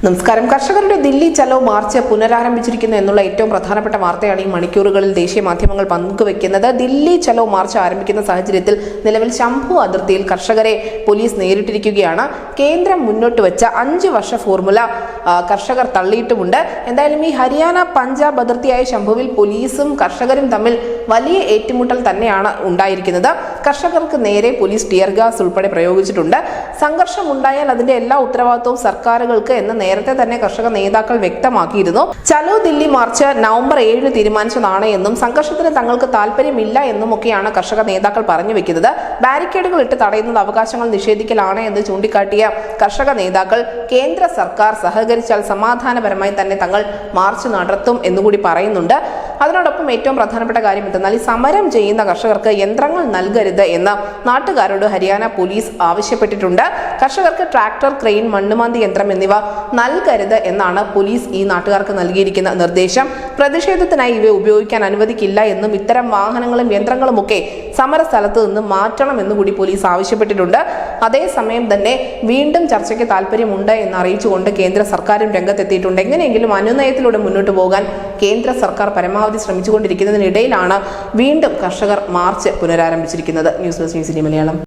നമസ്കാരം. കർഷകരുടെ ദില്ലി ചലോ മാർച്ച് പുനരാരംഭിച്ചിരിക്കുന്നു എന്നുള്ള ഏറ്റവും പ്രധാനപ്പെട്ട വാർത്തയാണ് ഈ മണിക്കൂറുകളിൽ ദേശീയ മാധ്യമങ്ങൾ പങ്കുവെക്കുന്നത്. ദില്ലി ചലോ മാർച്ച് ആരംഭിക്കുന്ന സാഹചര്യത്തിൽ നിലവിൽ ശംഭു അതിർത്തിയിൽ കർഷകരെ പോലീസ് നേരിട്ടിരിക്കുകയാണ്. കേന്ദ്രം മുന്നോട്ട് വെച്ച 5 വർഷ ഫോർമുല കർഷകർ തള്ളിയിട്ടുമുണ്ട്. എന്തായാലും ഈ ഹരിയാന പഞ്ചാബ് അതിർത്തിയായ ശംഭുവിൽ പോലീസും കർഷകരും തമ്മിൽ വലിയ ഏറ്റുമുട്ടൽ തന്നെയാണ് ഉണ്ടായിരിക്കുന്നത്. കർഷകർക്ക് നേരെ പോലീസ് ടിയർ ഗ്യാസ് ഉൾപ്പെടെ പ്രയോഗിച്ചിട്ടുണ്ട്. സംഘർഷം ഉണ്ടായാൽ അതിന്റെ എല്ലാ ഉത്തരവാദിത്വവും സർക്കാരുകൾക്ക് എന്ന് നേരത്തെ തന്നെ കർഷക നേതാക്കൾ വ്യക്തമാക്കിയിരുന്നു. ചലോ ദില്ലി മാർച്ച് നവംബർ 7 തീരുമാനിച്ചതാണ് എന്നും സംഘർഷത്തിന് തങ്ങൾക്ക് താല്പര്യമില്ല എന്നും ഒക്കെയാണ് കർഷക നേതാക്കൾ പറഞ്ഞു വെക്കുന്നത്. ബാരിക്കേഡുകൾ ഇട്ട് തടയുന്നത് അവകാശങ്ങൾ നിഷേധിക്കലാണ് എന്ന് ചൂണ്ടിക്കാട്ടിയ കർഷക നേതാക്കൾ കേന്ദ്ര സർക്കാർ സഹകരിച്ചാൽ സമാധാനപരമായി തന്നെ തങ്ങൾ മാർച്ച് നടത്തും എന്നുകൂടി പറയുന്നുണ്ട്. അതിനോടൊപ്പം ഏറ്റവും പ്രധാനപ്പെട്ട കാര്യം എന്തെന്നാൽ ഈ സമരം ചെയ്യുന്ന കർഷകർക്ക് യന്ത്രങ്ങൾ നൽകരുത് എന്ന് നാട്ടുകാരോട് ഹരിയാന പോലീസ് ആവശ്യപ്പെട്ടിട്ടുണ്ട്. കർഷകർക്ക് ട്രാക്ടർ, ക്രെയിൻ, മണ്ണുമാന്തി യന്ത്രം എന്നിവ നൽകരുത് എന്നാണ് പോലീസ് ഈ നാട്ടുകാർക്ക് നൽകിയിരിക്കുന്ന നിർദ്ദേശം. പ്രതിഷേധത്തിനായി ഇവ ഉപയോഗിക്കാൻ അനുവദിക്കില്ല എന്നും ഇത്തരം വാഹനങ്ങളും യന്ത്രങ്ങളും ഒക്കെ സമരസ്ഥലത്ത് നിന്ന് മാറ്റണമെന്ന് കൂടി പോലീസ് ആവശ്യപ്പെട്ടിട്ടുണ്ട്. അതേസമയം തന്നെ വീണ്ടും ചർച്ചയ്ക്ക് താല്പര്യമുണ്ട് എന്ന് അറിയിച്ചുകൊണ്ട് കേന്ദ്ര സർക്കാരും രംഗത്തെത്തിയിട്ടുണ്ട്. എങ്ങനെയെങ്കിലും അനുനയത്തിലൂടെ മുന്നോട്ട് പോകാൻ കേന്ദ്ര സർക്കാർ പരമാവധി ശ്രമിച്ചുകൊണ്ടിരിക്കുന്നതിനിടയിലാണ് വീണ്ടും കർഷകർ മാർച്ച് പുനരാരംഭിച്ചിരിക്കുന്നത്. News desk Malayalam.